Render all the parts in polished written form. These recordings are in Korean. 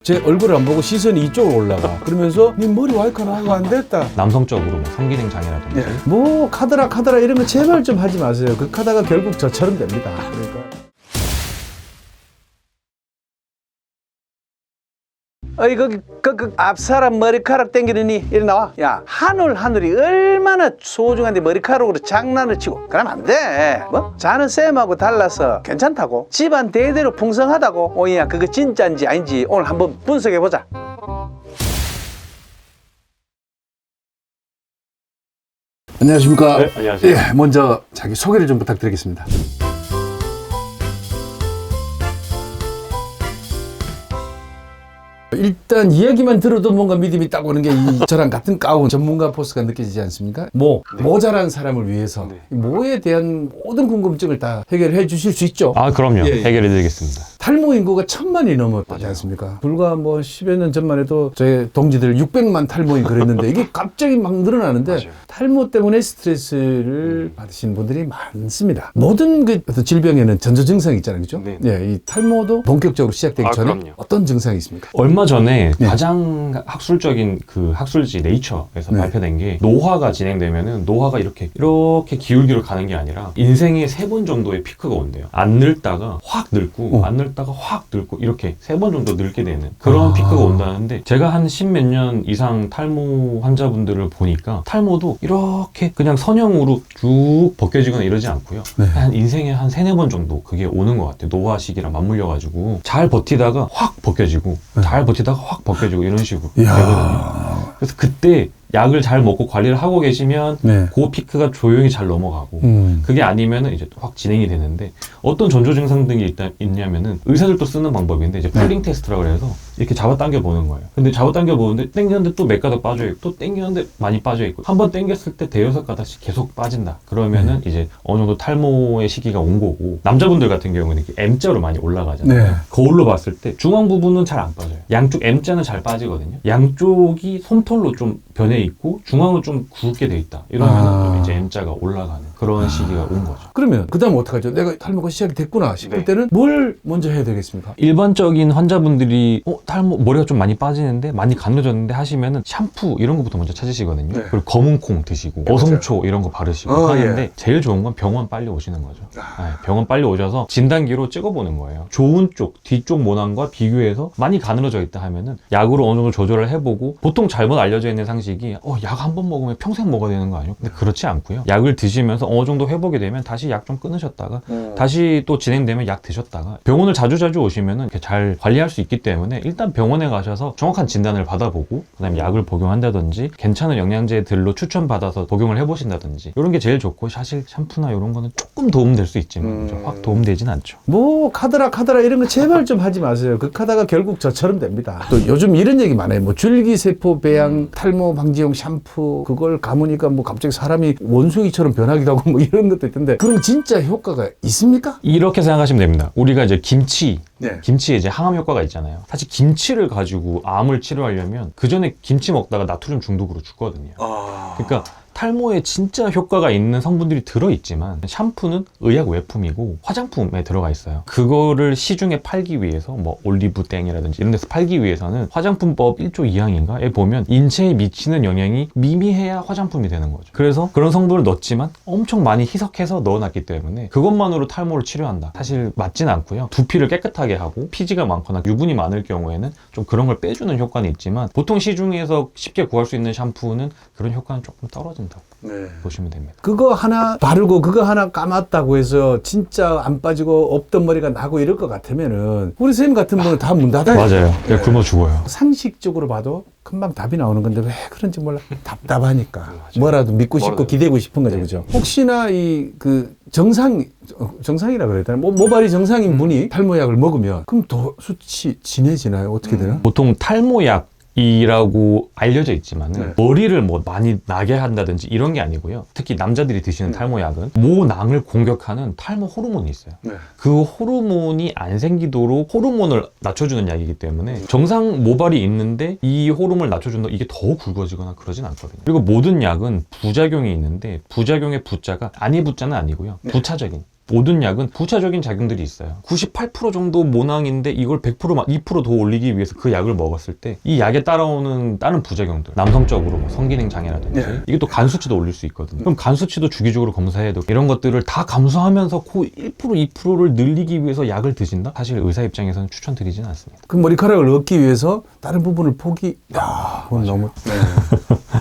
제 얼굴을 안 보고 시선이 이쪽으로 올라가. 그러면서 네 머리 와이카 나가 안 됐다. 남성적으로 뭐 성기능 장애라든지 뭐 카드라 이런 거 제발 좀 하지 마세요. 그 카드가 결국 저처럼 됩니다. 그러니까. 어이 그 앞사람 머리카락 땡기느니 이리 나와. 야 하늘이 얼마나 소중한데 머리카락으로 장난을 치고 그러면 안 돼. 뭐? 자는 쌤하고 달라서 괜찮다고. 집안 대대로 풍성하다고. 오이야 그거 진짜인지 아닌지 오늘 한번 분석해보자. 안녕하십니까. 네, 안녕하세요. 예, 먼저 자기 소개를 좀 부탁드리겠습니다. 일단 이야기만 들어도 뭔가 믿음이 딱 오는 게 이 저랑 같은 가운 전문가 포스가 느껴지지 않습니까? 모자란 사람을 위해서 이 모에 대한 모든 궁금증을 다 해결해 주실 수 있죠. 아 그럼요. 예. 해결해 드리겠습니다. 탈모 인구가 1000만이 넘었다지 않습니까? 불과 뭐 10여 년 전만 해도 저희 동지들 600만 탈모인 그랬는데 이게 갑자기 막 늘어나는데 맞아요. 탈모 때문에 스트레스를 받으시는 분들이 많습니다. 모든 그 어떤 질병에는 전조 증상이 있잖아요. 그죠? 네. 예, 이 탈모도 본격적으로 시작되기 아, 전에 그럼요. 어떤 증상이 있습니까? 얼마 전에 네. 가장 학술적인 그 학술지 네이처에서 네. 발표된 게 노화가 진행되면은 노화가 이렇게 기울기로 가는 게 아니라 인생에 3번 정도의 피크가 온대요. 안 늙다가 확 늙고 안 늙다가 확 늙고 이렇게 3번 정도 늙게 되는 그런 피크가 온다는데 제가 한 10몇 년 이상 탈모 환자분들을 보니까 탈모도 이렇게 그냥 선형으로 쭉 벗겨지거나 이러지 않고요. 네. 한 인생에 한 3-4번 정도 그게 오는 것 같아요. 노화 시기랑 맞물려가지고 잘 버티다가 확 벗겨지고 잘 버티다가 확 벗겨지고 이런 식으로 이야. 되거든요. 그래서 그때 약을 잘 먹고 관리를 하고 계시면 네. 그 피크가 조용히 잘 넘어가고 그게 아니면은 이제 확 진행이 되는데 어떤 전조 증상 등이 일단 있냐면은 의사들도 쓰는 방법인데 이제 풀링 테스트라고 해서 이렇게 잡아당겨 보는 거예요. 근데 잡아당겨 보는데 당기는데 또 몇 가닥 빠져 있고 또 당기는데 많이 빠져 있고 한 번 당겼을 때 대여섯 가닥씩 계속 빠진다. 그러면은 이제 어느 정도 탈모의 시기가 온 거고 남자분들 같은 경우는 이렇게 M자로 많이 올라가잖아요. 네. 거울로 봤을 때 중앙 부분은 잘 안 빠져요. 양쪽 M자는 잘 빠지거든요. 양쪽이 솜털로 좀 변해 있고 중앙은 좀 굵게 돼 있다. 이러면은 좀 이제 M자가 올라가는 그런 시기가 온 거죠. 그러면 그 다음 어떡하죠? 내가 탈모가 시작이 됐구나 싶을 네. 때는 뭘 먼저 해야 되겠습니까? 일반적인 환자분들이 탈모 머리가 좀 많이 빠지는데 많이 가늘어졌는데 하시면은 샴푸 이런 거부터 먼저 찾으시거든요. 네. 그리고 검은 콩 드시고 네, 어성초 이런 거 바르시고 하는데 예. 제일 좋은 건 병원 빨리 오시는 거죠. 네, 병원 빨리 오셔서 진단기로 찍어보는 거예요. 좋은 쪽 뒤쪽 모낭과 비교해서 많이 가늘어져 있다 하면은 약으로 어느 정도 조절을 해보고 보통 잘못 알려져 있는 상식이 약 한 번 먹으면 평생 먹어야 되는 거 아니에요? 근데 그렇지 않고요. 약을 드시면서 어느 정도 회복이 되면 다시 약 좀 끊으셨다가 다시 또 진행되면 약 드셨다가 병원을 자주 오시면은 이렇게 잘 관리할 수 있기 때문에 일단 병원에 가셔서 정확한 진단을 받아보고 그다음에 약을 복용한다든지 괜찮은 영양제들로 추천받아서 복용을 해보신다든지 이런 게 제일 좋고 사실 샴푸나 이런 거는 조금 도움될 수 있지만 확 도움되진 않죠. 뭐 카드라 이런 거 제발 좀 하지 마세요. 그 카드가 결국 저처럼 됩니다. 또 요즘 이런 얘기 많아요. 뭐 줄기세포 배양 탈모 방지용 샴푸 그걸 감으니까 뭐 갑자기 사람이 원숭이처럼 변하기도 하고 뭐 이런 것도 있던데 그럼 진짜 효과가 있습니까? 이렇게 생각하시면 됩니다. 우리가 이제 네. 김치에 이제 항암 효과가 있잖아요. 사실 김치를 가지고 암을 치료하려면 그 전에 김치 먹다가 나트륨 중독으로 죽거든요. 그러니까 탈모에 진짜 효과가 있는 성분들이 들어있지만 샴푸는 의약 외품이고 화장품에 들어가 있어요. 그거를 시중에 팔기 위해서 뭐 올리브땡이라든지 이런 데서 팔기 위해서는 화장품법 1조 2항인가에 보면 인체에 미치는 영향이 미미해야 화장품이 되는 거죠. 그래서 그런 성분을 넣었지만 엄청 많이 희석해서 넣어놨기 때문에 그것만으로 탈모를 치료한다. 사실 맞진 않고요. 두피를 깨끗하게 하고 피지가 많거나 유분이 많을 경우에는 좀 그런 걸 빼주는 효과는 있지만 보통 시중에서 쉽게 구할 수 있는 샴푸는 그런 효과는 조금 떨어진다고 보시면 됩니다. 그거 하나 바르고 그거 하나 감았다고 해서 진짜 안 빠지고 없던 머리가 나고 이럴 것 같으면은 우리 선생님 같은 분은 다 문 닫아요. 맞아요. 굶어 죽어요. 상식적으로 봐도 금방 답이 나오는 건데 왜 그런지 몰라. 답답하니까. 뭐라도 믿고 싶고 기대고 싶은 거죠. 그죠? 혹시나 이 그 정상이라 그래야 되나? 모발이 정상인 분이 탈모약을 먹으면 그럼 더 수치 진해지나요? 어떻게 되나? 보통 탈모약 이라고 알려져 있지만은 머리를 뭐 많이 나게 한다든지 이런 게 아니고요. 특히 남자들이 드시는 탈모약은 모낭을 공격하는 탈모 호르몬이 있어요. 그 호르몬이 안 생기도록 호르몬을 낮춰주는 약이기 때문에 정상 모발이 있는데 이 호르몬을 낮춰준다 이게 더 굵어지거나 그러진 않거든요. 그리고 모든 약은 부작용이 있는데 부작용의 부자가 아니 부자는 아니고요. 부차적인 모든 약은 부차적인 작용들이 있어요. 98% 정도 모낭인데 이걸 100% 2%더 올리기 위해서 그 약을 먹었을 때 이 약에 따라오는 다른 부작용들, 남성적으로 뭐 성기능 장애라든지 네. 이게 또 간 수치도 올릴 수 있거든요. 그럼 간 수치도 주기적으로 검사해야 되고 이런 것들을 다 감수하면서 그 1% 2%를 늘리기 위해서 약을 드신다? 사실 의사 입장에서는 추천드리진 않습니다. 그 머리카락을 얻기 위해서 다른 부분을 그건 너무.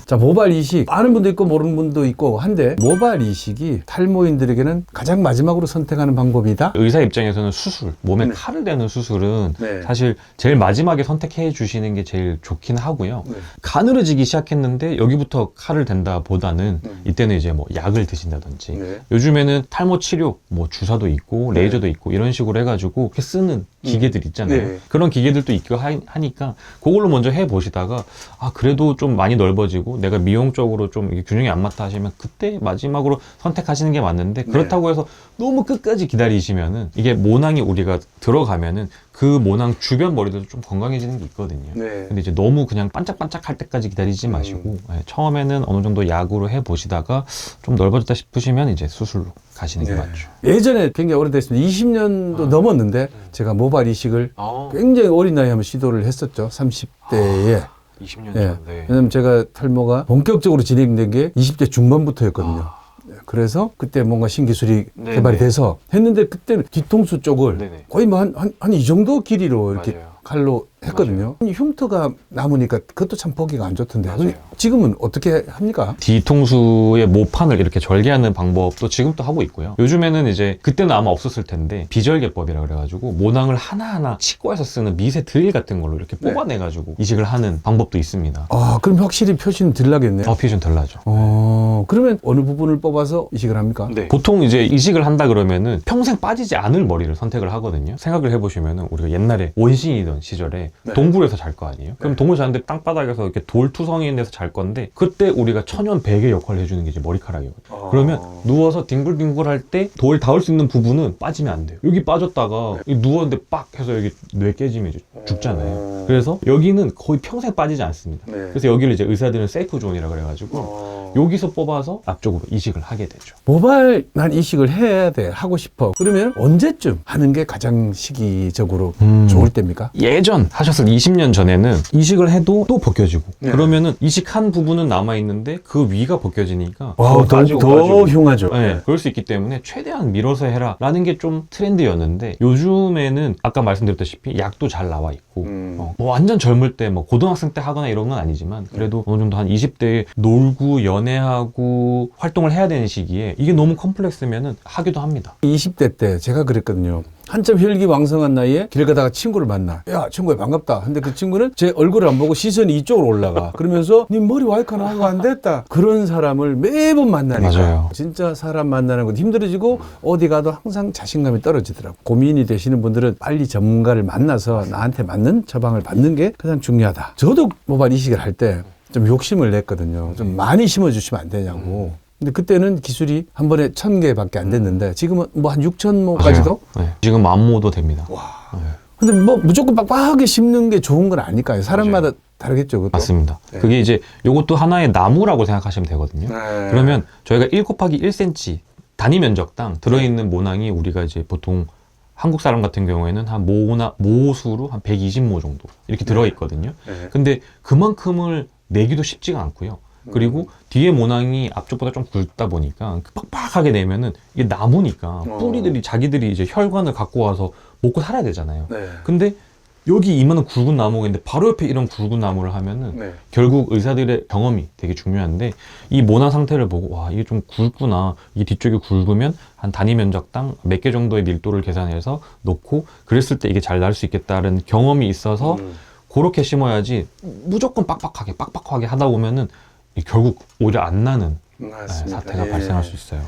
자, 모발 이식. 아는 분도 있고 모르는 분도 있고 한데, 모발 이식이 탈모인들에게는 가장 마지막으로 선택하는 방법이다? 의사 입장에서는 수술, 몸에 네. 칼을 대는 수술은 네. 사실 제일 마지막에 선택해 주시는 게 제일 좋긴 하고요. 네. 가늘어지기 시작했는데 여기부터 칼을 댄다 보다는 이때는 이제 뭐 약을 드신다든지 네. 요즘에는 탈모 치료, 뭐 주사도 있고 네. 레이저도 있고 이런 식으로 해가지고 이렇게 쓰는 기계들 있잖아요. 네. 그런 기계들도 있고 하니까 그걸로 먼저 해보시다가 아 그래도 좀 많이 넓어지고 내가 미용적으로 좀 이게 균형이 안 맞다 하시면 그때 마지막으로 선택하시는 게 맞는데 그렇다고 해서 너무 끝까지 기다리시면은 이게 모낭이 우리가 들어가면은 그 모낭 주변 머리도 좀 건강해지는 게 있거든요. 네. 근데 이제 너무 그냥 반짝반짝 할 때까지 기다리지 마시고 처음에는 어느 정도 약으로 해보시다가 좀 넓어졌다 싶으시면 이제 수술로 가시는 게 네. 맞죠. 예전에 굉장히 오래됐습니다. 20년도 넘었는데 제가 모발 이식을 굉장히 어린 나이에 한번 시도를 했었죠. 30대에. 20년 예. 왜냐면 제가 탈모가 본격적으로 진행된 게 20대 중반부터였거든요. 그래서 그때 뭔가 신기술이 네, 개발이 네. 돼서 했는데 그때는 뒤통수 쪽을 네네. 거의 뭐 한 이 정도 길이로 이렇게 맞아요. 칼로 했거든요. 흉터가 남으니까 그것도 참 보기가 안 좋던데. 맞아요. 지금은 어떻게 합니까? 뒤통수의 모판을 이렇게 절개하는 방법도 지금도 하고 있고요. 요즘에는 이제 그때는 아마 없었을 텐데 비절개법이라 그래가지고 모낭을 하나하나 치과에서 쓰는 미세 드릴 같은 걸로 이렇게 네. 뽑아내가지고 이식을 하는 방법도 있습니다. 아, 그럼 확실히 표시는 덜 나겠네요. 피부 좀 덜 나죠. 그러면 어느 부분을 뽑아서 이식을 합니까? 보통 이제 이식을 한다 그러면은 평생 빠지지 않을 머리를 선택을 하거든요. 생각을 해보시면은 우리가 옛날에 원신이던 시절에 네. 동굴에서 잘 거 아니에요? 그럼 동굴 자는데 땅바닥에서 이렇게 돌투성이인 데서 잘 건데 그때 우리가 천연 베개 역할을 해주는 게 이제 머리카락이거든요. 그러면 누워서 뒹굴뒹굴 할 때 돌 닿을 수 있는 부분은 빠지면 안 돼요. 여기 빠졌다가 이 누웠는데 빡 해서 여기 뇌 깨지면 이제 죽잖아요. 그래서 여기는 거의 평생 빠지지 않습니다. 네. 그래서 여기를 이제 의사들은 세이프 존이라 그래가지고 여기서 뽑아서 앞쪽으로 이식을 하게 되죠. 모발 난 이식을 해야 돼, 하고 싶어. 그러면 언제쯤 하는 게 가장 시기적으로 좋을 때입니까? 예전 하셨을 20년 전에는 이식을 해도 또 벗겨지고 네. 그러면은 이식한 부분은 남아있는데 그 위가 벗겨지니까 더 빠지고. 흉하죠. 네, 그럴 수 있기 때문에 최대한 밀어서 해라 라는 게 좀 트렌드였는데 요즘에는 아까 말씀드렸다시피 약도 잘 나와 있고 뭐 완전 젊을 때 뭐 고등학생 때 하거나 이런 건 아니지만 그래도 어느 정도 한 20대에 놀고 연애하고 활동을 해야 되는 시기에 이게 너무 컴플렉스면은 하기도 합니다. 20대 때 제가 그랬거든요. 한참 혈기왕성한 나이에 길 가다가 친구를 만나. 야, 친구야, 반갑다. 근데 그 친구는 제 얼굴을 안 보고 시선이 이쪽으로 올라가. 그러면서 네 머리 와이카나 하고 안 됐다. 그런 사람을 매번 만나니까 맞아요. 진짜 사람 만나는 것도 힘들어지고 어디 가도 항상 자신감이 떨어지더라고. 고민이 되시는 분들은 빨리 전문가를 만나서 나한테 맞는 처방을 받는 게 가장 중요하다. 저도 모발 이식을 할 때 좀 욕심을 냈거든요. 좀 많이 심어주시면 안 되냐고. 근데 그때는 기술이 한 번에 1000개밖에 안 됐는데 지금은 뭐 한 6000모까지도? 네. 지금 만모도 됩니다. 근데 뭐 무조건 빡빡하게 심는 게 좋은 건 아니까요. 사람마다 다르겠죠, 그것도. 맞습니다. 네. 그게 이제 요것도 하나의 나무라고 생각하시면 되거든요. 네. 그러면 저희가 1 곱하기 1cm 단위 면적당 들어있는 모낭이 우리가 이제 보통 한국 사람 같은 경우에는 한 모수로 한 120모 정도 이렇게 들어있거든요. 네. 근데 그만큼을 내기도 쉽지가 않고요. 그리고 뒤에 모낭이 앞쪽보다 좀 굵다 보니까 빡빡하게 내면은 이게 나무니까 뿌리들이 자기들이 이제 혈관을 갖고 와서 먹고 살아야 되잖아요. 네. 근데 여기 이만한 굵은 나무가 있는데 바로 옆에 이런 굵은 나무를 하면은 네. 결국 의사들의 경험이 되게 중요한데 이 모낭 상태를 보고 와 이게 좀 굵구나, 이게 뒤쪽이 굵으면 한 단위 면적당 몇 개 정도의 밀도를 계산해서 놓고 그랬을 때 이게 잘 날 수 있겠다는 경험이 있어서 그렇게 심어야지 무조건 빡빡하게 하다 보면은 결국 오히려 안 나는 맞습니다. 사태가 예. 발생할 수 있어요.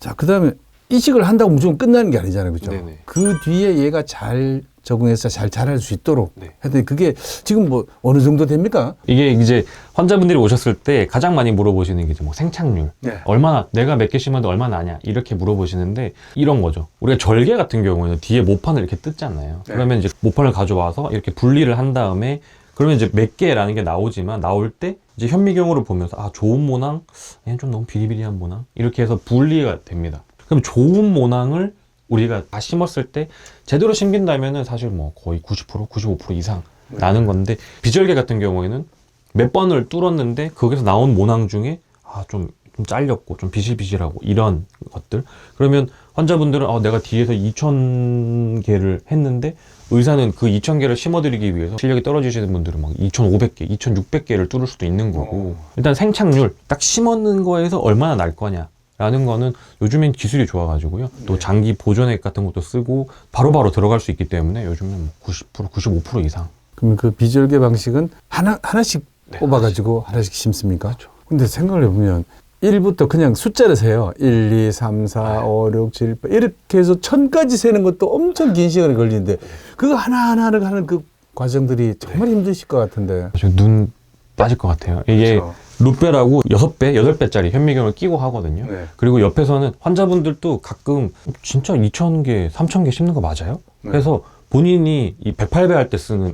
자, 그 다음에 이식을 한다고 무조건 끝나는 게 아니잖아요. 그죠? 네네. 그 뒤에 얘가 잘 적응해서 잘 자랄 수 있도록. 네. 하여튼 그게 지금 뭐 어느 정도 됩니까? 이게 이제 환자분들이 오셨을 때 가장 많이 물어보시는 게 이제 뭐 생착률, 네. 얼마나 내가 몇 개 심었는데 얼마나 나냐 이렇게 물어보시는데 이런 거죠. 우리가 절개 같은 경우에는 뒤에 모판을 이렇게 뜯잖아요. 네. 그러면 이제 모판을 가져와서 이렇게 분리를 한 다음에 그러면 이제 몇 개라는 게 나오지만 나올 때 이제 현미경으로 보면서 아 좋은 모낭, 얘는 좀 너무 비리비리한 모낭 이렇게 해서 분리가 됩니다. 그럼 좋은 모낭을 우리가 다 심었을 때 제대로 심긴다면은 사실 뭐 거의 90%, 95% 이상 나는 건데 비절개 같은 경우에는 몇 번을 뚫었는데 거기서 나온 모낭 중에 좀 잘렸고 좀 비실비실하고 이런 것들 그러면 환자분들은 내가 뒤에서 2,000개를 했는데 의사는 그 2,000개를 심어드리기 위해서 실력이 떨어지시는 분들은 막 2,500개, 2,600개를 뚫을 수도 있는 거고 일단 생착률 딱 심었는 거에서 얼마나 날 거냐 라는 거는 요즘엔 기술이 좋아가지고요 또 장기 보존액 같은 것도 쓰고 바로바로 들어갈 수 있기 때문에 요즘은 90%, 95% 이상. 그럼 그 비절개 방식은 하나씩 네, 뽑아가지고 하나씩 심습니까? 그렇죠. 근데 생각을 해보면 1부터 그냥 숫자를 세요. 1, 2, 3, 4, 5, 6, 7, 8 이렇게 해서 1000까지 세는 것도 엄청 긴 시간이 걸리는데 그거 하나하나를 하는 그 과정들이 정말 힘드실 것 같은데. 지금 눈 빠질 것 같아요. 이게 그렇죠. 루페라고 6배, 8배짜리 현미경을 끼고 하거든요. 네. 그리고 옆에서는 환자분들도 가끔 진짜 2,000개, 3,000개 심는 거 맞아요? 네. 그래서 본인이 이 108배 할 때 쓰는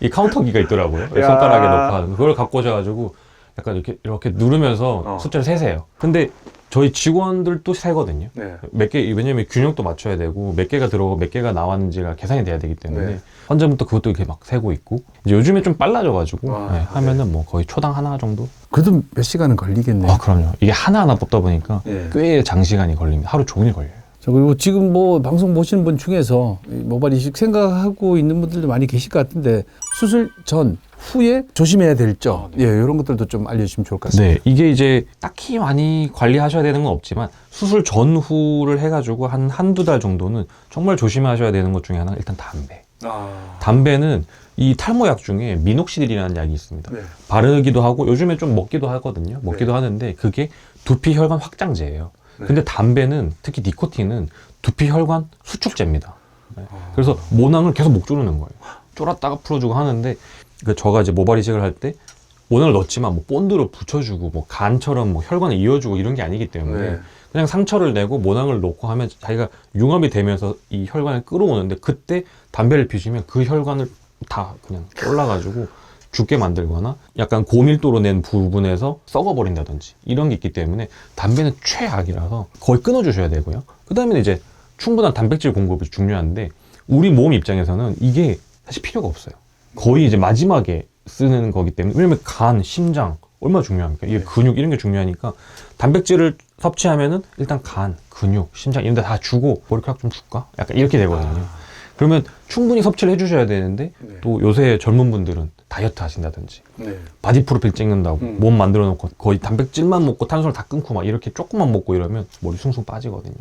이 카운터기가 있더라고요. 손가락에 넣고 하는 그걸 갖고 오셔가지고 약간 이렇게 누르면서 숫자를 세세요. 근데 저희 직원들도 세거든요. 네. 몇 개, 왜냐면 균형도 맞춰야 되고 몇 개가 들어가고 몇 개가 나왔는지가 계산이 돼야 되기 때문에 네. 환자분도 그것도 이렇게 막 세고 있고 이제 요즘에 좀 빨라져가지고 네. 하면은 뭐 거의 초당 하나 정도? 그래도 몇 시간은 걸리겠네요. 그럼요. 이게 하나하나 뽑다 보니까 네. 꽤 장시간이 걸립니다. 하루 종일 걸려요. 자, 그리고 지금 뭐 방송 보시는 분 중에서 이 모발 이식 생각하고 있는 분들도 많이 계실 것 같은데 수술 전, 후에 조심해야 될 점, 예, 이런 것들도 좀 알려주시면 좋을 것 같습니다. 네, 이게 이제 딱히 많이 관리하셔야 되는 건 없지만 수술 전후를 해가지고 한두 달 정도는 정말 조심하셔야 되는 것 중에 하나가 일단 담배. 담배는 이 탈모약 중에 미녹시딜이라는 약이 있습니다. 네. 바르기도 하고 요즘에 좀 먹기도 하거든요. 먹기도 하는데 그게 두피 혈관 확장제예요. 근데 담배는 특히 니코틴은 두피 혈관 수축제입니다. 네. 그래서 모낭을 계속 목 조르는 거예요. 쫄았다가 풀어주고 하는데 저가 이제 모발 이식을 할 때 모낭을 넣었지만 뭐 본드로 붙여주고 뭐 간처럼 뭐 혈관을 이어주고 이런 게 아니기 때문에 네. 그냥 상처를 내고 모낭을 놓고 하면 자기가 융합이 되면서 이 혈관을 끌어오는데 그때 담배를 피우시면 그 혈관을 다 그냥 올라가지고 죽게 만들거나 약간 고밀도로 낸 부분에서 썩어버린다든지 이런 게 있기 때문에 담배는 최악이라서 거의 끊어주셔야 되고요. 그 다음에 이제 충분한 단백질 공급이 중요한데 우리 몸 입장에서는 이게 사실 필요가 없어요. 거의 이제 마지막에 쓰는 거기 때문에 왜냐면 간, 심장 얼마나 중요합니까? 이게 근육 이런 게 중요하니까 단백질을 섭취하면은 일단 간, 근육, 심장 이런 데 다 주고 머리카락 좀 줄까? 약간 이렇게 되거든요. 그러면 충분히 섭취를 해주셔야 되는데 또 요새 젊은 분들은 다이어트 하신다든지 바디 프로필 찍는다고 몸 만들어 놓고 거의 단백질만 먹고 탄수화물 다 끊고 막 이렇게 조금만 먹고 이러면 머리 숭숭 빠지거든요.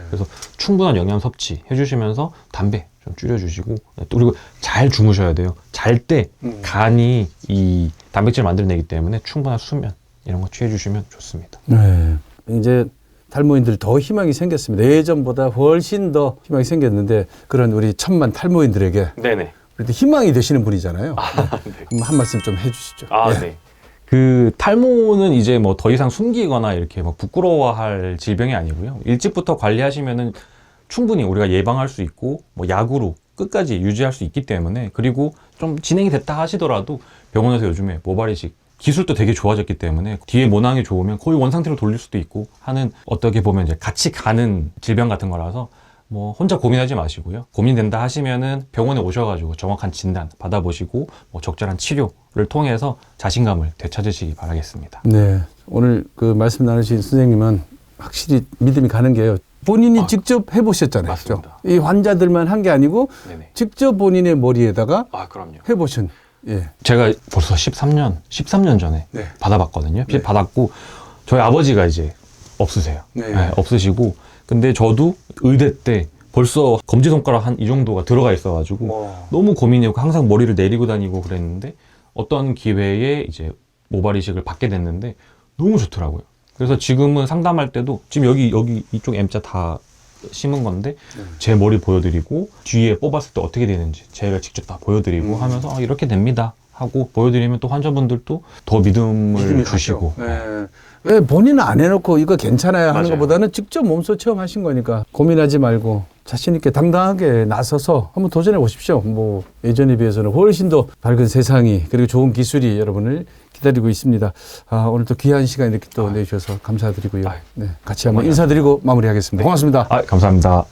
그래서 충분한 영양 섭취 해주시면서 담배 좀 줄여주시고 또 그리고 잘 주무셔야 돼요. 잘 때 간이 이 단백질 만들어내기 때문에 충분한 수면 이런 거 취해주시면 좋습니다. 네. 이제 탈모인들 더 희망이 생겼습니다. 예전보다 훨씬 더 희망이 생겼는데 그런 우리 천만 탈모인들에게 네네. 그래도 희망이 되시는 분이잖아요. 네. 그럼 한 말씀 좀 해주시죠. 예. 네. 그 탈모는 이제 뭐 더 이상 숨기거나 이렇게 막 부끄러워할 질병이 아니고요. 일찍부터 관리하시면은 충분히 우리가 예방할 수 있고 뭐 약으로 끝까지 유지할 수 있기 때문에 그리고 좀 진행이 됐다 하시더라도 병원에서 요즘에 모발 이식 기술도 되게 좋아졌기 때문에 뒤에 모낭이 좋으면 거의 원상태로 돌릴 수도 있고 하는 어떻게 보면 이제 같이 가는 질병 같은 거라서 뭐 혼자 고민하지 마시고요. 고민된다 하시면은 병원에 오셔가지고 정확한 진단 받아보시고 뭐 적절한 치료를 통해서 자신감을 되찾으시기 바라겠습니다. 네. 오늘 그 말씀 나누신 선생님은 확실히 믿음이 가는 게요. 본인이 직접 해보셨잖아요. 맞습니다. 그렇죠? 이 환자들만 한 게 아니고 네네. 직접 본인의 머리에다가 그럼요. 해보신. 예. 제가 벌써 13년 전에 네. 받아봤거든요. 네. 받았고 저희 아버지가 이제 없으세요. 네. 없으시고 근데 저도 의대 때 벌써 검지손가락 한 이 정도가 들어가 있어가지고 너무 고민이었고 항상 머리를 내리고 다니고 그랬는데 어떤 기회에 이제 모발 이식을 받게 됐는데 너무 좋더라고요. 그래서 지금은 상담할 때도 지금 여기 이쪽 M자 다 심은 건데 제 머리 보여드리고 뒤에 뽑았을 때 어떻게 되는지 제가 직접 다 보여드리고 하면서 이렇게 됩니다 하고 보여드리면 또 환자분들도 더 믿음을 주시고. 예. 왜 본인은 안 해놓고 이거 괜찮아요 하는 맞아요. 것보다는 직접 몸소 체험하신 거니까 고민하지 말고 자신 있게 당당하게 나서서 한번 도전해 보십시오. 뭐 예전에 비해서는 훨씬 더 밝은 세상이 그리고 좋은 기술이 여러분을 기다리고 있습니다. 오늘 또 귀한 시간 이렇게 또 내주셔서 감사드리고요. 네, 같이 한번 인사드리고 마무리하겠습니다. 고맙습니다. 감사합니다.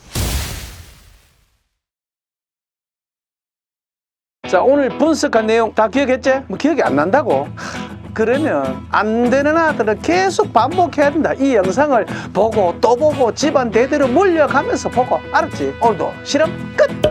자, 오늘 분석한 내용 다 기억했지? 뭐 기억이 안 난다고? 그러면 안 되는 아들은 계속 반복해야 된다. 이 영상을 보고 또 보고 집안 대대로 물려가면서 보고. 알았지? 오늘도 실험 끝!